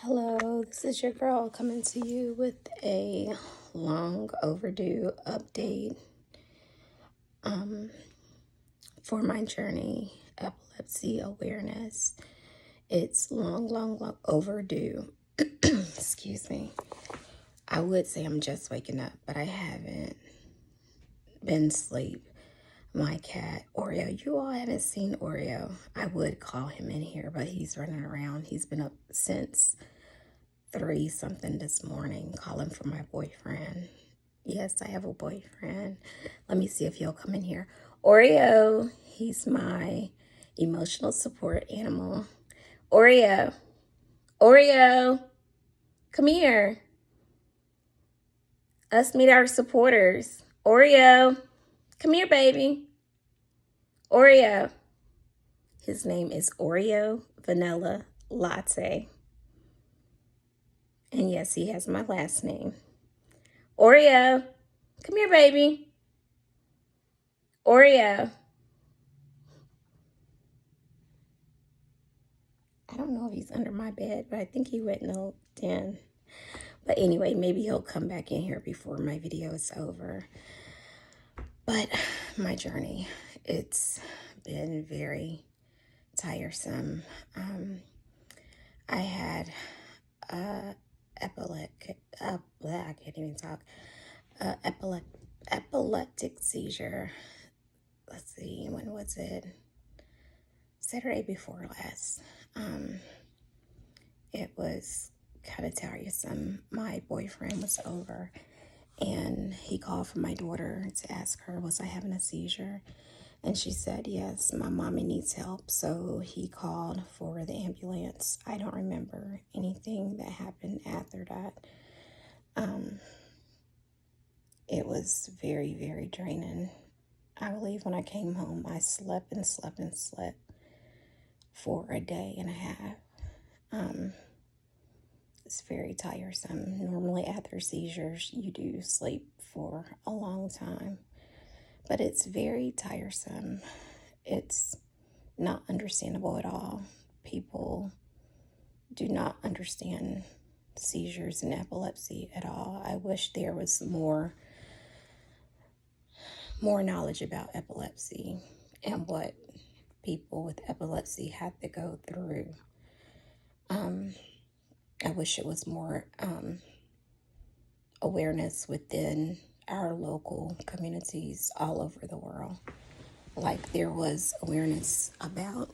Hello, this is your girl coming to you with a long overdue update for my journey, epilepsy awareness. It's long overdue. Excuse me. I would say I'm just waking up, but I haven't been asleep. My cat, Oreo. You all haven't seen Oreo. I would call him in here, but he's running around. He's been up since 3 something this morning, calling for my boyfriend. Yes, I have a boyfriend. Let me see if he'll come in here. Oreo, he's my emotional support animal. Oreo, come here. Let's meet our supporters. Oreo, come here, baby. Oreo. His name is Oreo Vanilla Latte. And yes, he has my last name. Oreo, come here, baby. Oreo. I don't know if he's under my bed, but I think he went and looked in. But anyway, maybe he'll come back in here before my video is over. But my journey, it's been very tiresome. I had I can't even talk. Epileptic seizure. Let's see, when was it? Saturday before last. It was kind of tiresome. My boyfriend was over and he called for my daughter to ask her, was I having a seizure? And she said, yes, my mommy needs help. So he called for the ambulance. I don't remember anything that happened after that. It was very, very draining. I believe when I came home, I slept for a day and a half. It's very tiresome. Normally after seizures, you do sleep for a long time, but it's very tiresome. It's not understandable at all. People do not understand seizures and epilepsy at all. I wish there was more knowledge about epilepsy and what people with epilepsy have to go through. I wish it was more awareness within our local communities all over the world. Like there was awareness about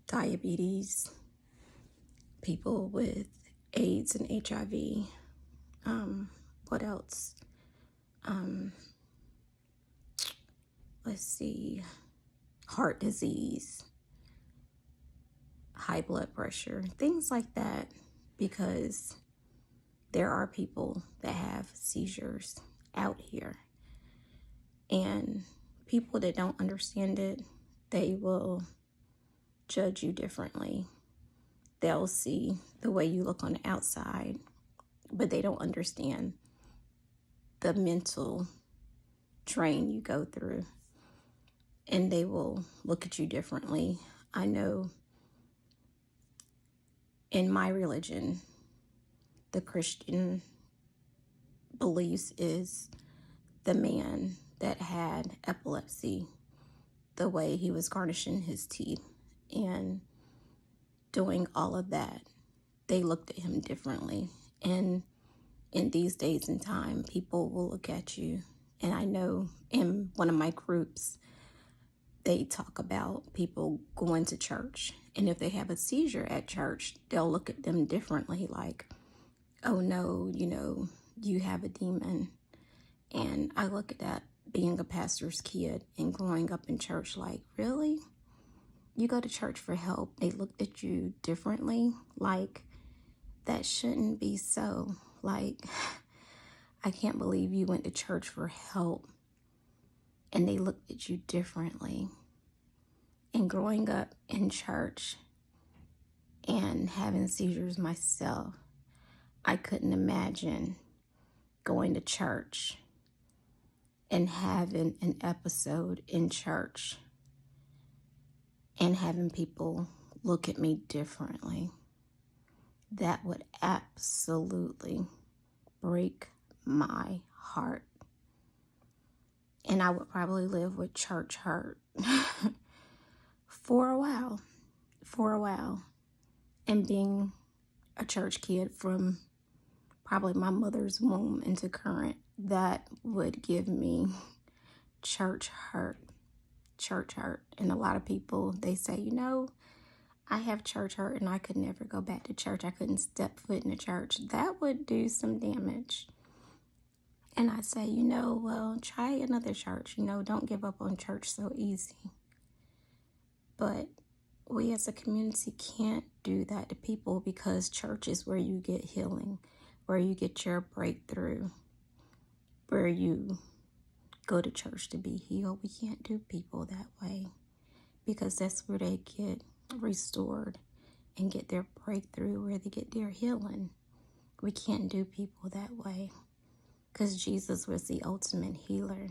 diabetes, people with AIDS and HIV. What else? Let's see, heart disease, high blood pressure, things like that, because there are people that have seizures out here. And people that don't understand it, they will judge you differently. They'll see the way you look on the outside, but they don't understand the mental train you go through. And they will look at you differently. I know in my religion, the Christian beliefs is the man that had epilepsy, the way he was garnishing his teeth and doing all of that, they looked at him differently. And in these days and time, people will look at you. And I know in one of my groups, they talk about people going to church. And if they have a seizure at church, they'll look at them differently, like, oh no, you have a demon. And I look at that being a pastor's kid and growing up in church, like, really? You go to church for help. They looked at you differently. Like, that shouldn't be so. Like, I can't believe you went to church for help and they looked at you differently. And growing up in church and having seizures myself, I couldn't imagine going to church and having an episode in church and having people look at me differently, that would absolutely break my heart. And I would probably live with church hurt for a while. And being a church kid from probably my mother's womb into current, that would give me church hurt. And a lot of people, they say, I have church hurt and I could never go back to church. I couldn't step foot in a church. That would do some damage. And I say, well, try another church. Don't give up on church so easy. But we as a community can't do that to people, because church is where you get healing, where you get your breakthrough, where you go to church to be healed. We can't do people that way, because that's where they get restored and get their breakthrough, where they get their healing. We can't do people that way, because Jesus was the ultimate healer.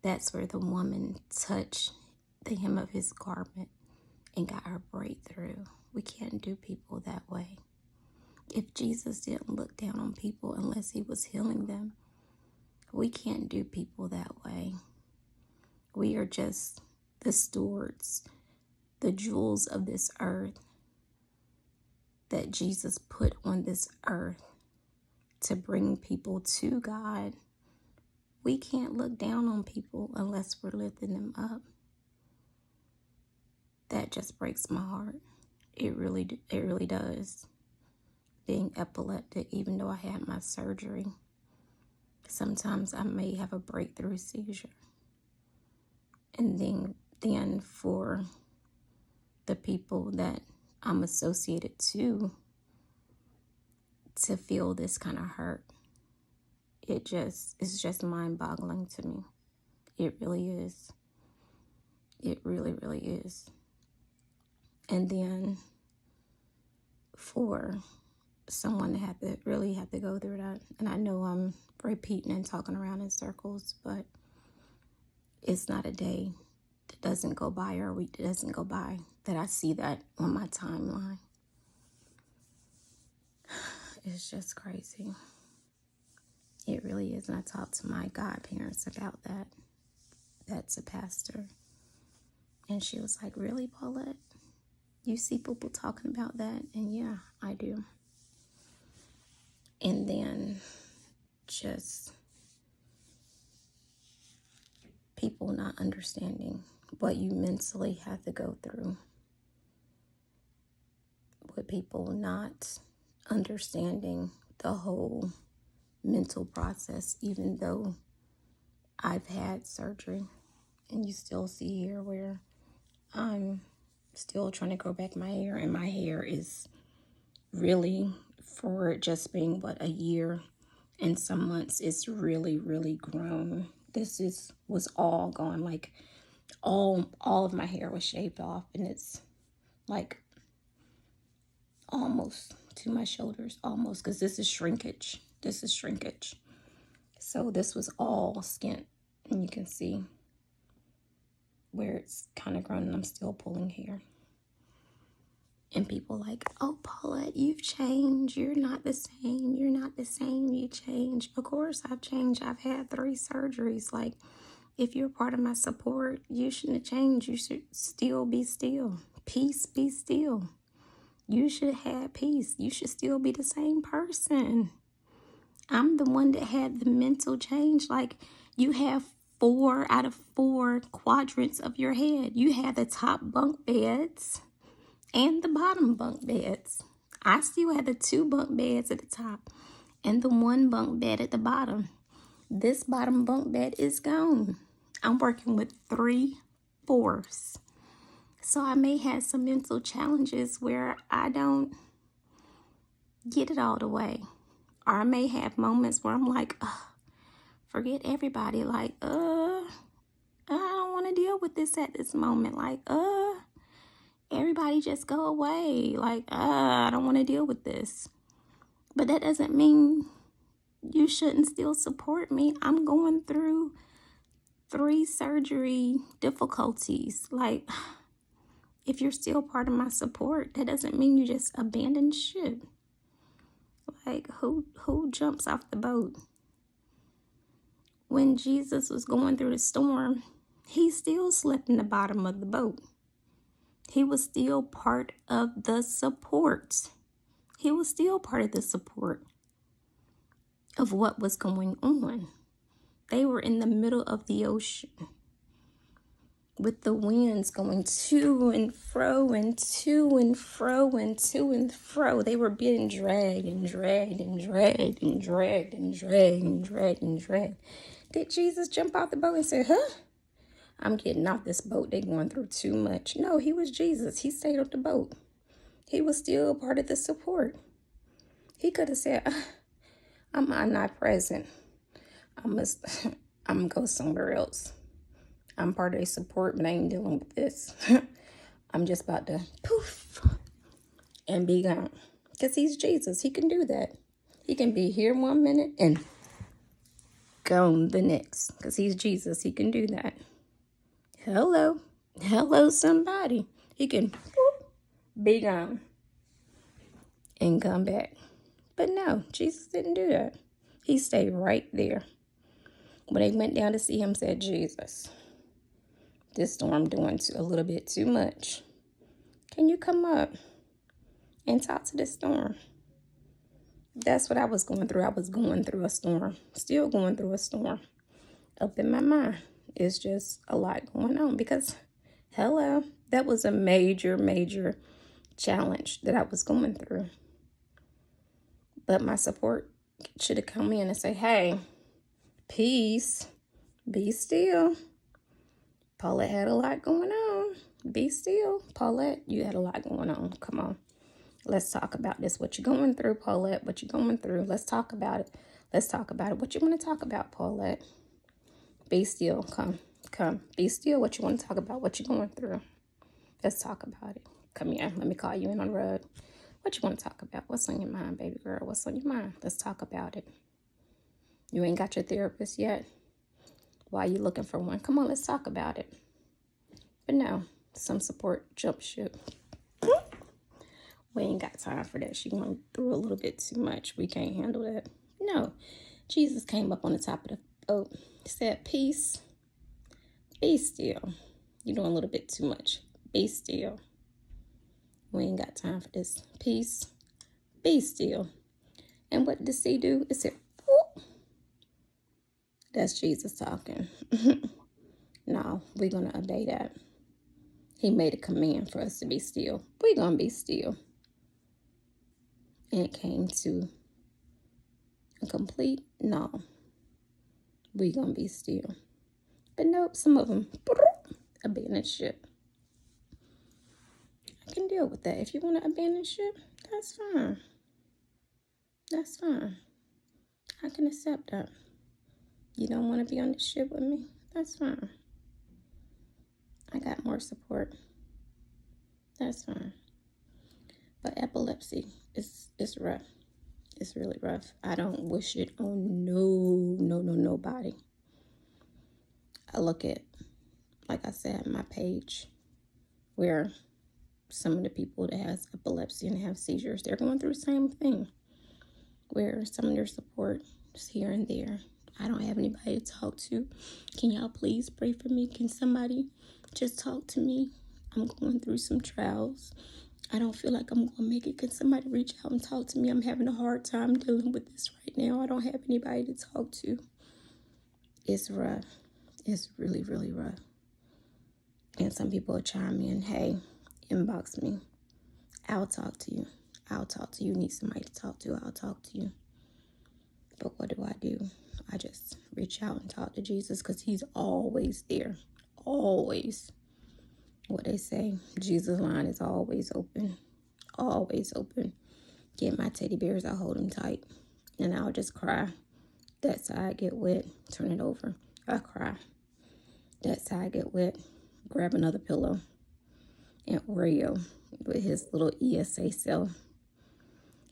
That's where the woman touched the hem of his garment and got her breakthrough. We can't do people that way. If Jesus didn't look down on people unless he was healing them, we can't do people that way. We are just the stewards, the jewels of this earth that Jesus put on this earth to bring people to God. We can't look down on people unless we're lifting them up. That just breaks my heart. It really does. Being epileptic, even though I had my surgery, sometimes I may have a breakthrough seizure. And then for the people that I'm associated to feel this kind of hurt, it's just mind-boggling to me. It really is. It really, really is. And then for someone to have to go through that, and I know I'm repeating and talking around in circles, but it's not a day that doesn't go by or a week that doesn't go by that I see that on my timeline. It's just crazy. It really is. And I talked to my godparents about that. That's a pastor. And she was like, really, Paulette? You see people talking about that? And yeah, I do. And then just people not understanding what you mentally have to go through. With people not understanding the whole mental process, even though I've had surgery. And you still see here where I'm still trying to grow back my hair, and my hair is really, for just being a year and some months, it's really, really grown. This was all gone, like all of my hair was shaved off, and it's like almost to my shoulders, almost, because this is shrinkage. So this was all skin, and you can see where it's kind of grown, and I'm still pulling hair. And people like, oh, Paulette, you've changed. You're not the same. You changed. Of course I've changed. I've had 3 surgeries. Like, if you're part of my support, you shouldn't have changed. You should still be still. Peace, be still. You should have peace. You should still be the same person. I'm the one that had the mental change. Like, you have 4 out of 4 quadrants of your head. You have the top bunk beds and the bottom bunk beds. I still have the 2 bunk beds at the top and the 1 bunk bed at the bottom. This bottom bunk bed is gone. I'm working with 3/4. So I may have some mental challenges where I don't get it all the way. Or I may have moments where I'm like, forget everybody. Like, I don't want to deal with this at this moment. Like, everybody just go away. Like, I don't want to deal with this. But that doesn't mean you shouldn't still support me. I'm going through 3 surgery difficulties. Like, If you're still part of my support, that doesn't mean you just abandon ship. Like, who jumps off the boat? When Jesus was going through the storm, he still slept in the bottom of the boat. He was still part of the support. He was still part of the support of what was going on. They were in the middle of the ocean with the winds going to and fro and to and fro and to and fro. They were being dragged and dragged and dragged and dragged and dragged and dragged and dragged. Did Jesus jump out the boat and say, I'm getting off this boat. They're going through too much. No, he was Jesus. He stayed on the boat. He was still part of the support. He could have said, I'm not present. I'm going to go somewhere else. I'm part of the support, but I ain't dealing with this. I'm just about to poof and be gone. Because he's Jesus. He can do that. He can be here 1 minute and gone the next. Because he's Jesus. He can do that. Hello, somebody. He can be gone and come back. But no, Jesus didn't do that. He stayed right there. When they went down to see him, said, Jesus, this storm doing a little bit too much. Can you come up and talk to this storm? That's what I was going through. I was going through a storm. Still going through a storm. Up in my mind. It's just a lot going on because, that was a major challenge that I was going through. But my support should have come in and say, hey, peace, be still. Paulette had a lot going on. Be still. Paulette, you had a lot going on. Come on. Let's talk about this. What you going through, Paulette? What you going through? Let's talk about it. Let's talk about it. What you want to talk about, Paulette? Be still. Come. Be still. What you want to talk about? What you going through? Let's talk about it. Come here. Let me call you in on the road. What you want to talk about? What's on your mind, baby girl? What's on your mind? Let's talk about it. You ain't got your therapist yet? Why are you looking for one? Come on, let's talk about it. But no, some support jump ship. We ain't got time for that. She went through a little bit too much. We can't handle that. No. Jesus came up on the top of the boat. Said, peace. Be still. You're doing a little bit too much. Be still. We ain't got time for this. Peace. Be still. And what did the sea do? It said, whoop. That's Jesus talking. No, we're going to obey that. He made a command for us to be still. We're going to be still. And it came to a complete no. We're going to be still. But nope, some of them abandon ship. I can deal with that. If you want to abandon ship, that's fine. That's fine. I can accept that. You don't want to be on the ship with me? That's fine. I got more support. That's fine. But epilepsy is rough. It's really rough. I don't wish it on nobody. I look at, like I said, my page where some of the people that has epilepsy and have seizures, they're going through the same thing. Where some of their support is here and there. I don't have anybody to talk to. Can y'all please pray for me? Can somebody just talk to me? I'm going through some trials. I don't feel like I'm going to make it. Can somebody reach out and talk to me? I'm having a hard time dealing with this right now. I don't have anybody to talk to. It's rough. It's really, really rough. And some people will chime in, hey, inbox me. I'll talk to you. I'll talk to you. Need somebody to talk to, I'll talk to you. But what do? I just reach out and talk to Jesus because he's always there. Always. What they say, Jesus' line is always open. Always open. Get my teddy bears, I'll hold them tight. And I'll just cry. That side get wet, turn it over. I cry. That side get wet, grab another pillow. And Oreo with his little ESA cell.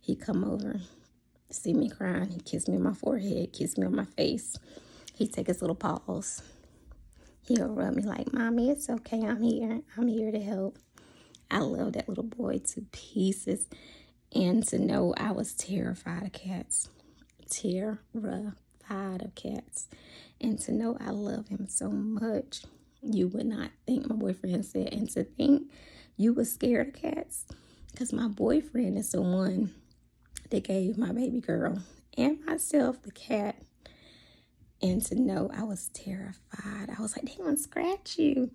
He come over, see me crying. He kiss me on my forehead, kiss me on my face. He take his little paws. He'll rub me like, Mommy, it's okay. I'm here. I'm here to help. I love that little boy to pieces. And to know I was terrified of cats. Terrified of cats. And to know I love him so much. You would not think, my boyfriend said, and to think you was scared of cats. Because my boyfriend is the one that gave my baby girl and myself the cat. And to know I was terrified. I was like, they're going to scratch you.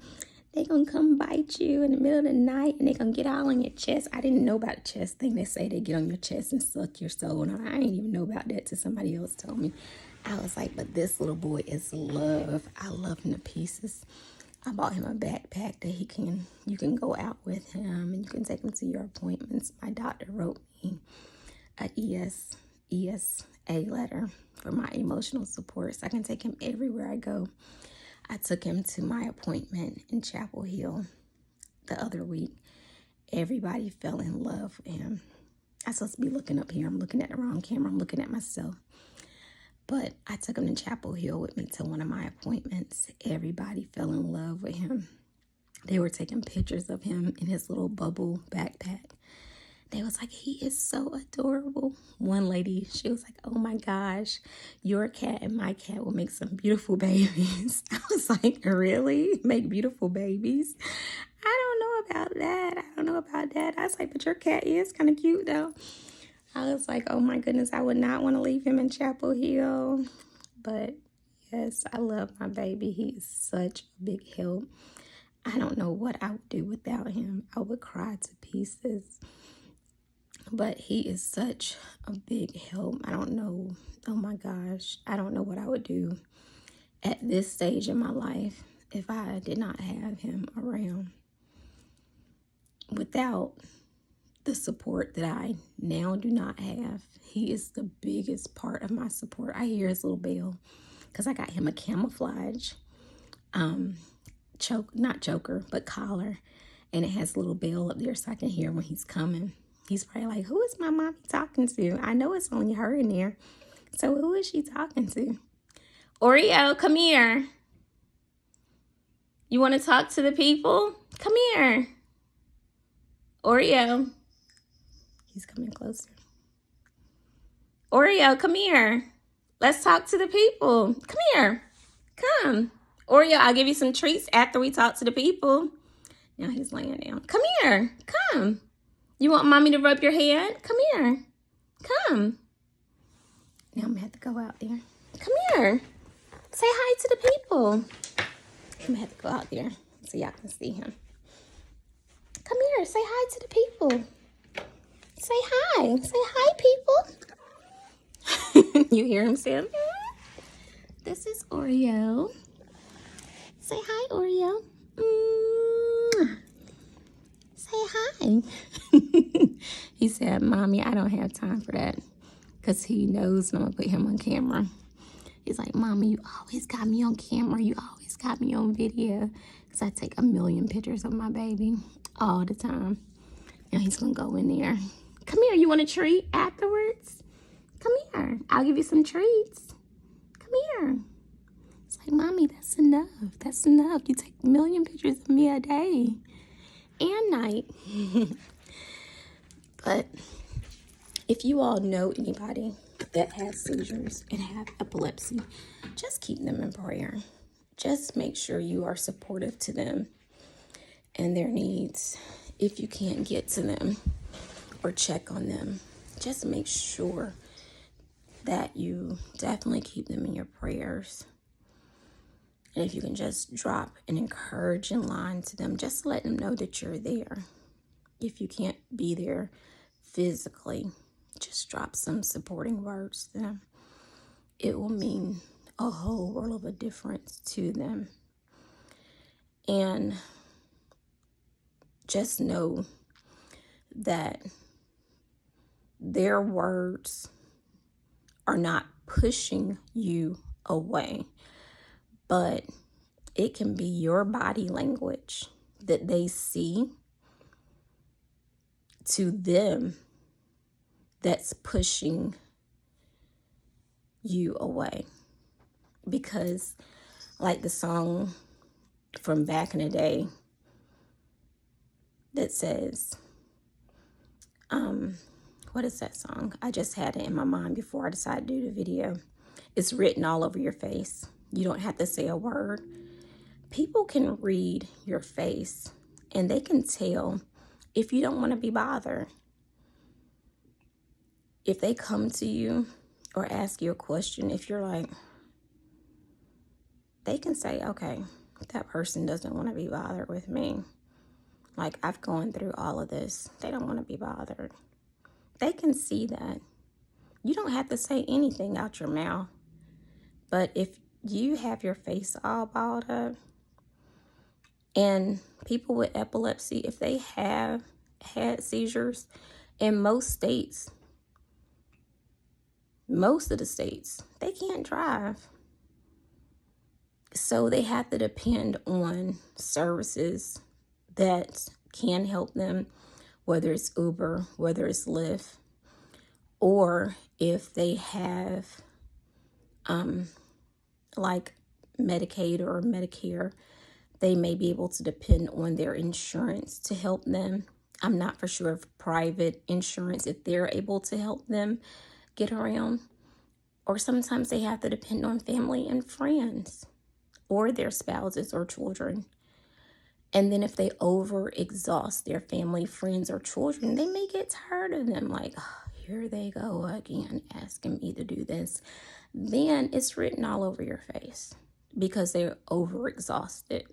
They're going to come bite you in the middle of the night, and they're going to get all on your chest. I didn't know about the chest thing. They say they get on your chest and suck your soul. And I didn't even know about that till somebody else told me. I was like, but this little boy is love. I love him to pieces. I bought him a backpack that you can go out with him, and you can take him to your appointments. My doctor wrote me an ESA letter for my emotional support, so I can take him everywhere I go. I took him to my appointment in Chapel Hill the other week. Everybody fell in love with him. I'm supposed to be looking up here. I'm looking at the wrong camera. I'm looking at myself. But I took him to Chapel Hill with me to one of my appointments. Everybody fell in love with him. They were taking pictures of him in his little bubble backpack. They was like, he is so adorable. One lady, she was like, oh my gosh, your cat and my cat will make some beautiful babies. I was like, really? Make beautiful babies? I don't know about that. I was like, but your cat is kind of cute though. I was like, oh my goodness, I would not want to leave him in Chapel Hill. But yes, I love my baby. He is such a big help. I don't know what I would do without him. I would cry to pieces. But he is such a big help. I don't know. Oh my gosh. I don't know what I would do at this stage in my life if I did not have him around. Without the support that I now do not have, he is the biggest part of my support. I hear his little bell because I got him a camouflage not choker, but collar. And it has a little bell up there so I can hear when he's coming. He's probably like, who is my mommy talking to? I know it's only her in there. So who is she talking to? Oreo, come here. You want to talk to the people? Come here. Oreo. He's coming closer. Oreo, come here. Let's talk to the people. Come here. Come. Oreo, I'll give you some treats after we talk to the people. Now he's laying down. Come here. Come. You want mommy to rub your head? Come here. Come. Now I'm going to have to go out there. Come here. Say hi to the people. I'm going to have to go out there so y'all can see him. Come here. Say hi to the people. Say hi. Say hi, people. You hear him say, this is Oreo. Say hi, Oreo. Say hi. He said, Mommy, I don't have time for that. Because he knows I'm going to put him on camera. He's like, Mommy, you always got me on camera. You always got me on video. Because I take 1,000,000 pictures of my baby all the time. Now he's going to go in there. Come here. You want a treat afterwards? Come here. I'll give you some treats. Come here. It's like, Mommy, that's enough. That's enough. You take 1,000,000 pictures of me a day and night. But if you all know anybody that has seizures and have epilepsy, just keep them in prayer. Just make sure you are supportive to them and their needs. If you can't get to them or check on them, just make sure that you definitely keep them in your prayers. And if you can just drop an encouraging line to them, just let them know that you're there. If you can't be there physically, just drop some supporting words to them. It will mean a whole world of a difference to them. And just know that their words are not pushing you away, but it can be your body language that they see to them that's pushing you away. Because like the song from back in the day, that says, what is that song? I just had it in my mind before I decided to do the video. It's written all over your face. You don't have to say a word. People can read your face and they can tell if you don't want to be bothered. If they come to you or ask you a question, if you're like, they can say, okay, that person doesn't want to be bothered with me. Like, I've gone through all of this. They don't want to be bothered. They can see that. You don't have to say anything out your mouth. But if you have your face all balled up, and people with epilepsy, if they have had seizures, in most states, most of the states, they can't drive. So they have to depend on services that can help them, whether it's Uber, whether it's Lyft, or if they have like Medicaid or Medicare, they may be able to depend on their insurance to help them. I'm not for sure if private insurance, if they're able to help them get around. Or sometimes they have to depend on family and friends or their spouses or children. And then if they overexhaust their family, friends, or children, they may get tired of them. Like, oh, here they go again, asking me to do this. Then it's written all over your face because they're overexhausted.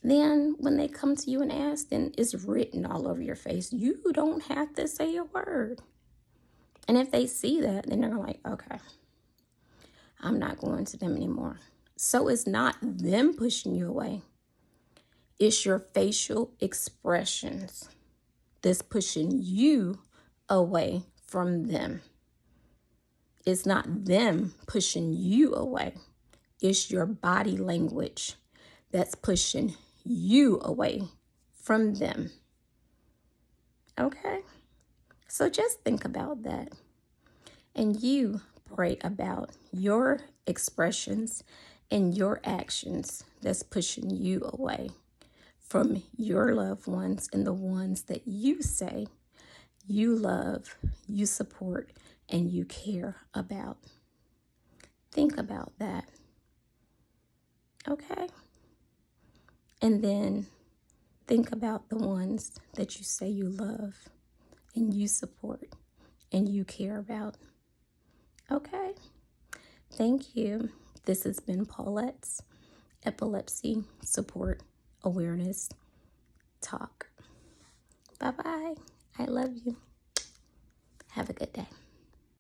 Then when they come to you and ask, then it's written all over your face. You don't have to say a word. And if they see that, then they're like, okay, I'm not going to them anymore. So it's not them pushing you away. It's your facial expressions that's pushing you away from them. It's not them pushing you away. It's your body language that's pushing you away from them. Okay? So just think about that. And you pray about your expressions and your actions that's pushing you away from your loved ones and the ones that you say you love, you support, and you care about. Think about that. Okay? And then think about the ones that you say you love and you support and you care about. Okay? Thank you. This has been Paulette's Epilepsy Support Awareness Talk. Bye-bye. I love you. Have a good day.